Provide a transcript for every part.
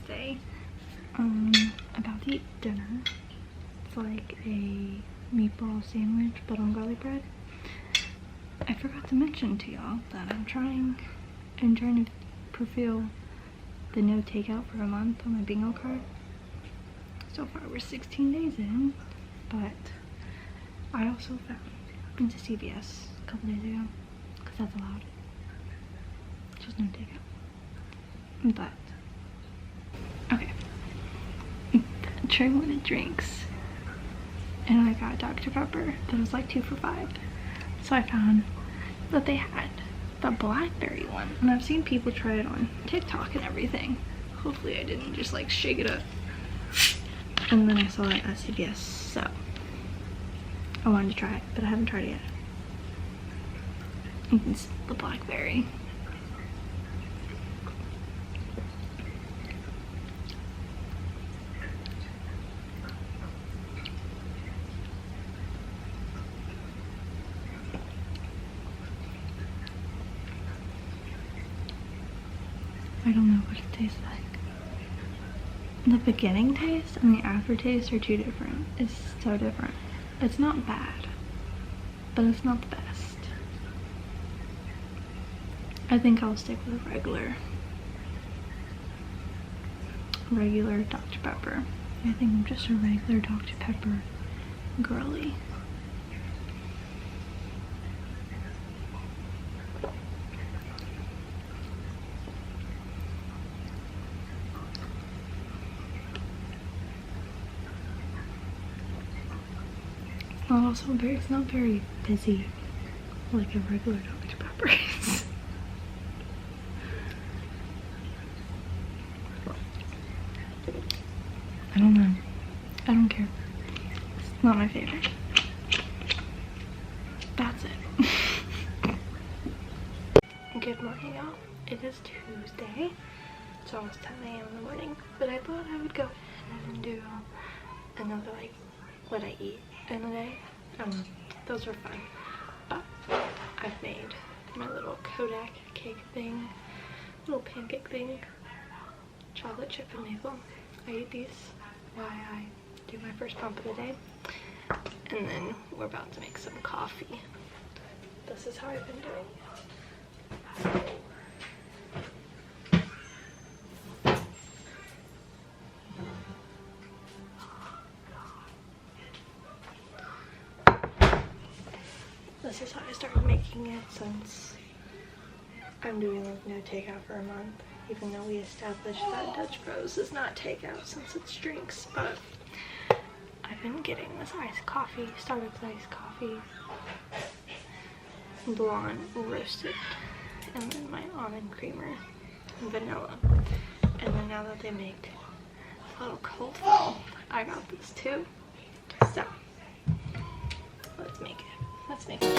Tuesday. About to eat dinner. It's like a meatball sandwich but on garlic bread. I forgot to mention to y'all that I'm trying to fulfill the no takeout for a month on my bingo card. So far we're 16 days in, but I also found, went to CVS a couple days ago because that's allowed. Just no takeout. But okay, Trey wanted drinks and I got Dr. Pepper that was like 2 for $5. So I found that they had the blackberry one, and I've seen people try it on TikTok and everything. Hopefully I didn't just like shake it up. And then I saw it at CVS, so I wanted to try it, but I haven't tried it yet. You can smell the blackberry. I don't know what it tastes like. The beginning taste and the aftertaste are two different. It's so different. It's not bad, but it's not the best. I think I'll stick with regular Dr. Pepper. I think I'm just a regular Dr. Pepper girly. It's not very fizzy like a regular Dr. Pepper is. I don't know. I don't care. It's not my favorite. That's it. Good morning, y'all. It is Tuesday. It's almost 10 a.m. in the morning, but I thought I would go ahead and do another like what I eat in a day. Those were fun, but I've made my little Kodak cake thing, little pancake thing, chocolate chip and maple. I eat these while I do my first pump of the day, and then we're about to make some coffee. This is how I've been doing it. This is how I started making it since I'm doing like no takeout for a month, even though we established that Dutch Bros is not takeout since it's drinks. But I've been getting this iced coffee, Starbucks iced coffee, blonde roasted, and then my almond creamer, vanilla. And then now that they make a little cold foam, I got this too. So let's make it. Let's make it.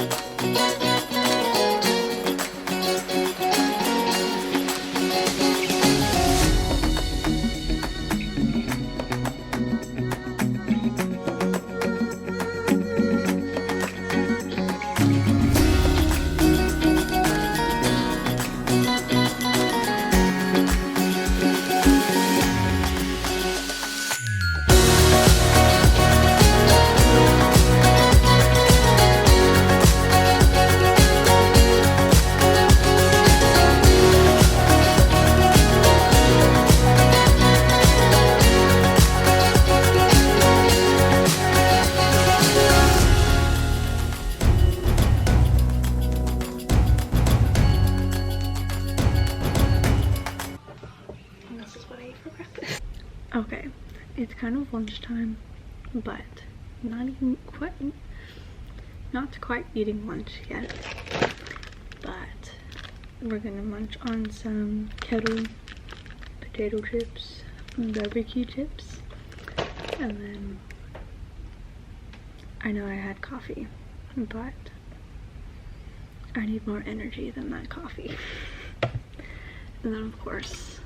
Okay, it's kind of lunchtime, but not quite eating lunch yet. But we're gonna munch on some kettle potato chips, barbecue chips, and then I know I had coffee, but I need more energy than that coffee. And then of course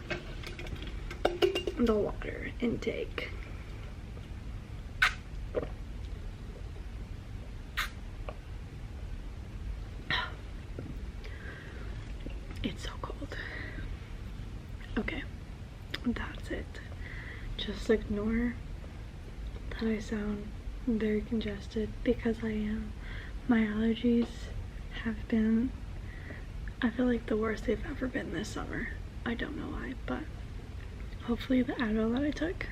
the water intake. It's so cold. Okay, that's it. Just ignore that I sound very congested because I am. My allergies have been, I feel like, the worst they've ever been this summer. I don't know why, but hopefully the Advil that I took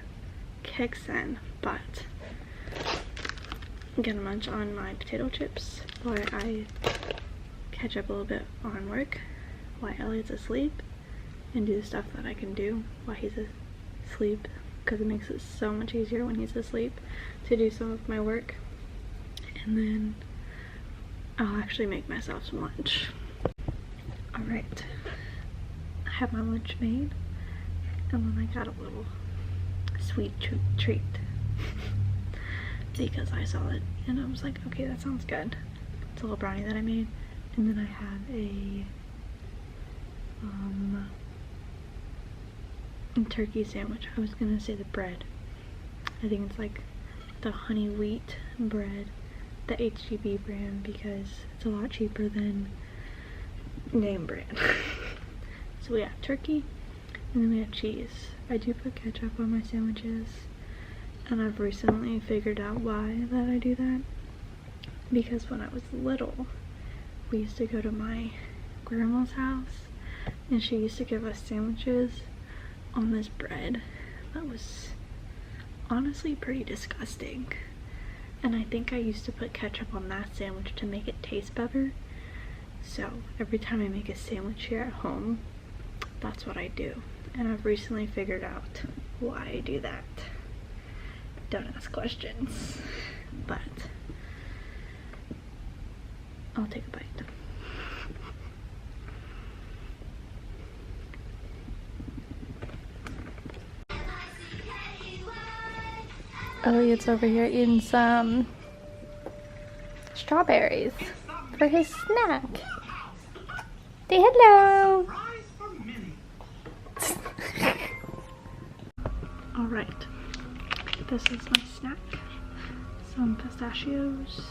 kicks in. But I'm gonna munch on my potato chips while I catch up a little bit on work while Elliot's asleep, and do the stuff that I can do while he's asleep, because it makes it so much easier when he's asleep to do some of my work. And then I'll actually make myself some lunch. Alright, I have my lunch made, and then I got a little sweet treat because I saw it and I was like, okay, that sounds good. It's a little brownie that I made. And then I have a turkey sandwich. I was gonna say the bread. I think it's like the honey wheat bread, the HGB brand, because it's a lot cheaper than name brand. So we have turkey, and then we have cheese. I do put ketchup on my sandwiches, and I've recently figured out why that I do that. Because when I was little, we used to go to my grandma's house, and she used to give us sandwiches on this bread that was honestly pretty disgusting. And I think I used to put ketchup on that sandwich to make it taste better. So every time I make a sandwich here at home, that's what I do. And I've recently figured out why I do that. Don't ask questions, but I'll take a bite. Elliott's over here eating some strawberries for his snack. Say hello. Alright, this is my snack. Some pistachios,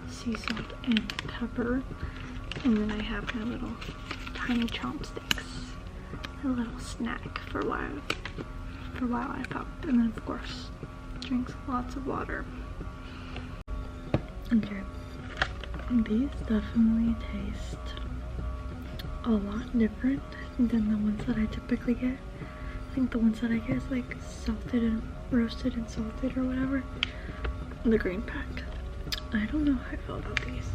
sea salt, and pepper. And then I have my little tiny chopsticks. A little snack for a while I pop. And then of course, drinks lots of water. Okay, these definitely taste a lot different than the ones that I typically get. I think the ones that I get is like salted and roasted and salted or whatever. The green pack. I don't know how I feel about these.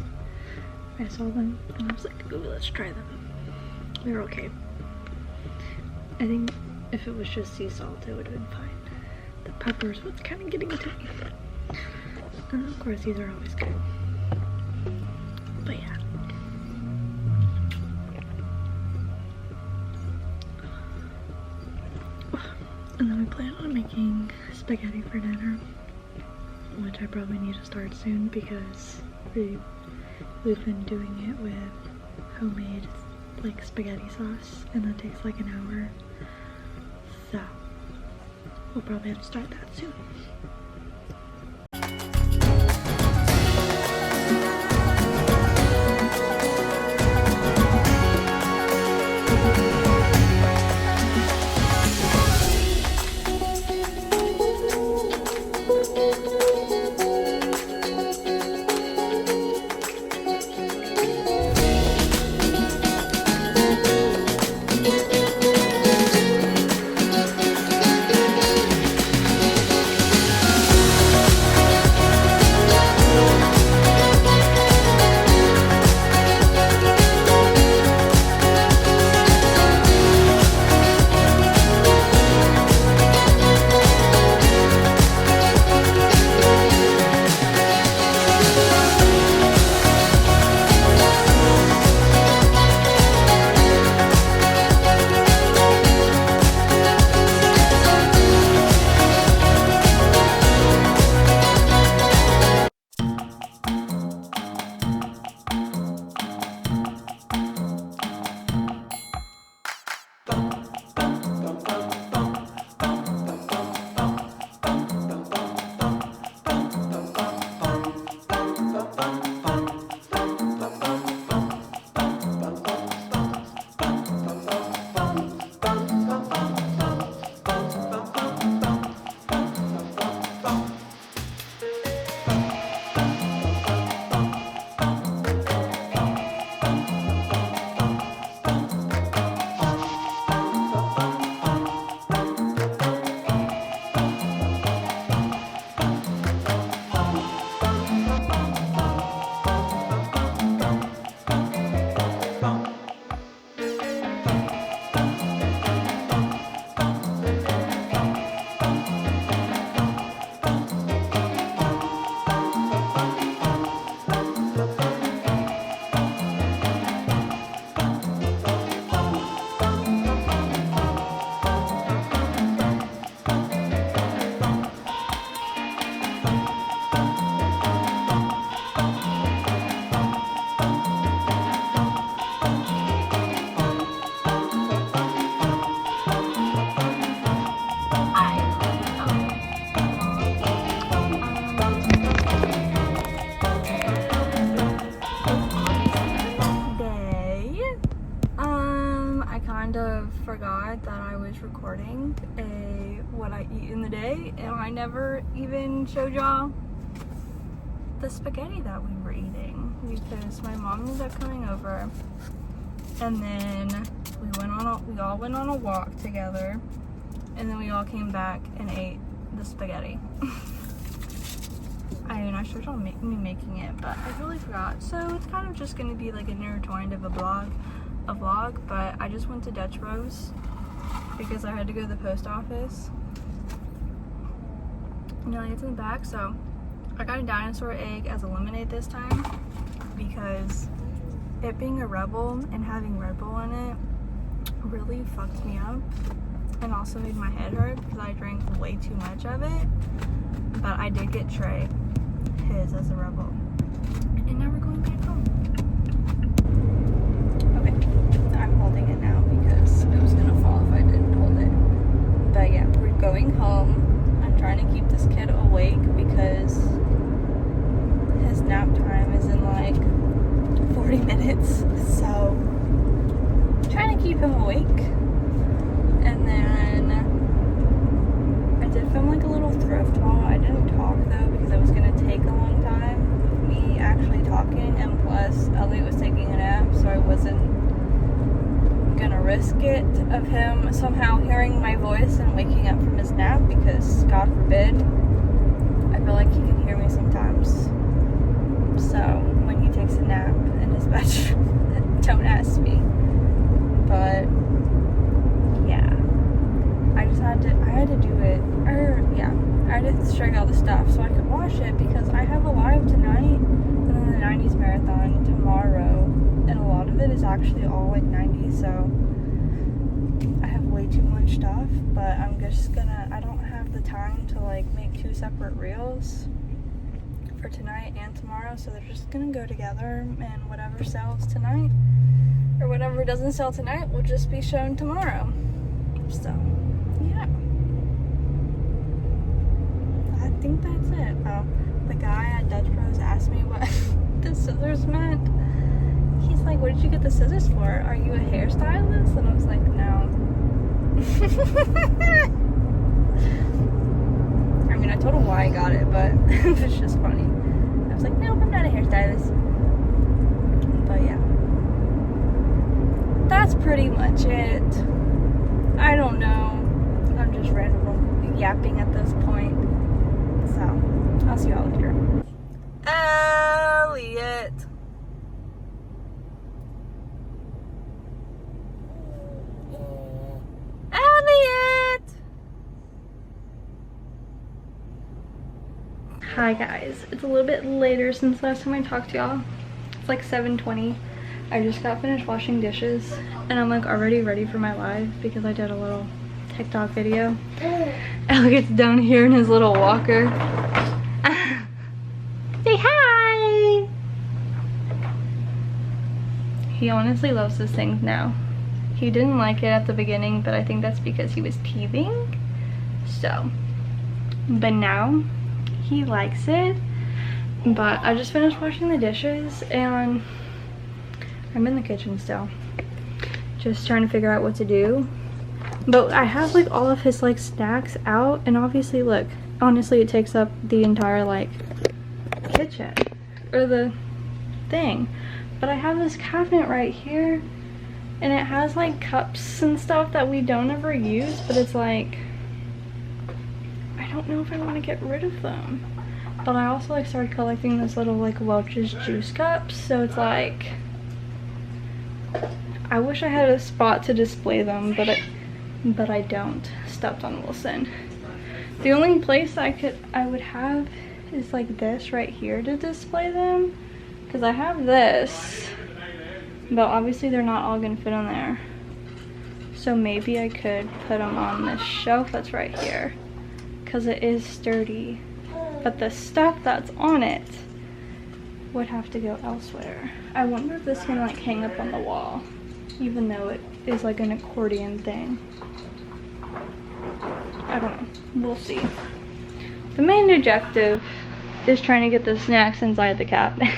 I saw them and I was like, ooh, let's try them. They're okay. I think if it was just sea salt, it would have been fine. The pepper is what's kind of getting to me. And of course, these are always good. But yeah. And then we plan on making spaghetti for dinner, which I probably need to start soon because we've been doing it with homemade like spaghetti sauce, and that takes like an hour. So we'll probably have to start that soon. eat in the day, and I never even showed y'all the spaghetti that we were eating because my mom ended up coming over, and then we all went on a walk together, and then we all came back and ate the spaghetti. I mean, I showed y'all me making it, but I really forgot. So it's kind of just gonna be like an intertwined of a vlog. But I just went to Dutch Bros because I had to go to the post office. No, it's in the back. So I got a dinosaur egg as a lemonade this time because it being a Rebel and having Red Bull in it really fucked me up and also made my head hurt because I drank way too much of it. But I did get Trey his as a Rebel, and now we're going back home. Okay, I'm holding it now because it was gonna fall if I didn't hold it. But yeah, we're going home. I'm trying to keep this kid awake because his nap time is in like 40 minutes, so I'm trying to keep him awake. And then I did film like a little thrift haul. I didn't talk though because it was gonna take a long time, me actually talking, and plus Elliot was taking a nap, so I wasn't gonna risk it of him somehow hearing my voice and waking up from his nap because God forbid, I feel like he can hear me sometimes. So when he takes a nap in his bedroom, don't ask me. But yeah, I had to do it. I had to straighten all the stuff so I could wash it because I have a live tonight and then the 90s marathon tomorrow, and a lot of it is actually all like 90s, so I have way too much stuff. But I'm just gonna, I don't have the time to like make 2 separate reels for tonight and tomorrow, so they're just gonna go together, and whatever sells tonight or whatever doesn't sell tonight will just be shown tomorrow. So yeah, I think that's it. Oh, the guy at Dutch Bros asked me what the scissors meant. He's like, what did you get the scissors for? Are you a hairstylist? And I was like, no. I mean, I told him why I got it, but it was just funny. I was like, no, I'm not a hairstylist. But yeah, that's pretty much it. I don't know. I'm just randomly yapping at this point. So, I'll see y'all later. Elliot. Elliot! Hi guys. It's a little bit later since last time I talked to y'all. It's like 7:20. I just got finished washing dishes and I'm like already ready for my live because I did a little TikTok video. Elliot's down here in his little walker. Say hi! He honestly loves this thing now. He didn't like it at the beginning, but I think that's because he was teething. So, but now he likes it. But I just finished washing the dishes and I'm in the kitchen still, just trying to figure out what to do. But I have like all of his like snacks out, and obviously look, honestly it takes up the entire like kitchen or the thing. But I have this cabinet right here and it has like cups and stuff that we don't ever use, but it's like, I don't know if I want to get rid of them. But I also like started collecting this little like Welch's juice cups, so it's like, I wish I had a spot to display them, but I don't. Stepped on Wilson. The only place I would have is like this right here to display them, because I have this, but obviously they're not all gonna fit on there. So maybe I could put them on this shelf that's right here, because it is sturdy, but the stuff that's on it would have to go elsewhere. I wonder if this can like hang up on the wall, even though it is like an accordion thing. I don't know, we'll see. The main objective is trying to get the snacks inside the cabinet.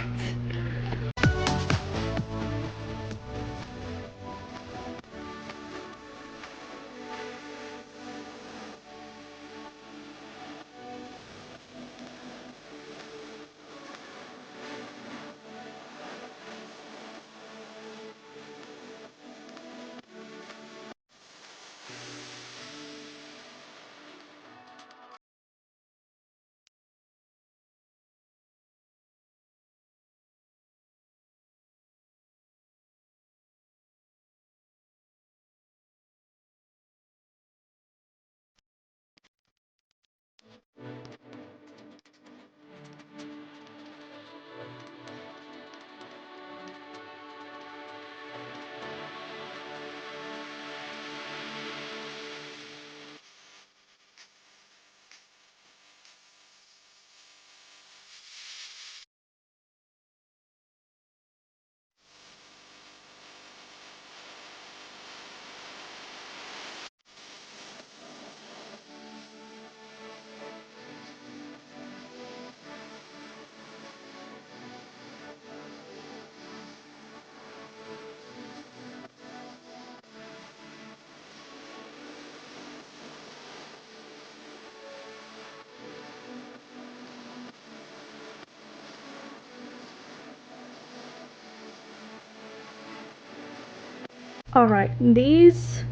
Alright, these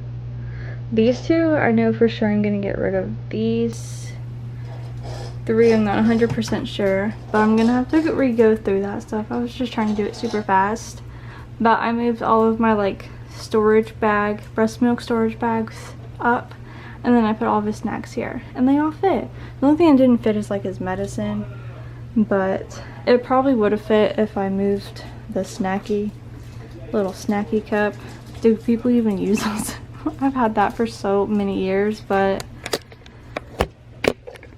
two I know for sure I'm gonna get rid of. These 3 I'm not 100% sure, but I'm gonna have to re-go through that stuff. I was just trying to do it super fast. But I moved all of my like storage bag, breast milk storage bags up, and then I put all of his snacks here, and they all fit. The only thing that didn't fit is like his medicine, but it probably would have fit if I moved the little snacky cup. Do people even use those? I've had that for so many years, but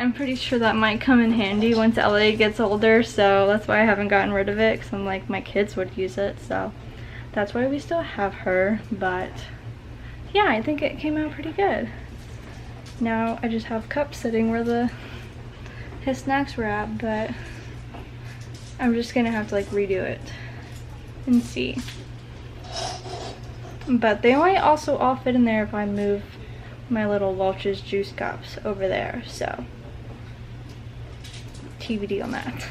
I'm pretty sure that might come in handy once Elliot gets older, so that's why I haven't gotten rid of it, because I'm like, my kids would use it, so that's why we still have her. But yeah, I think it came out pretty good. Now I just have cups sitting where his snacks were at, but I'm just gonna have to like redo it and see. But they might also all fit in there if I move my little Welch's juice cups over there, so TBD on that.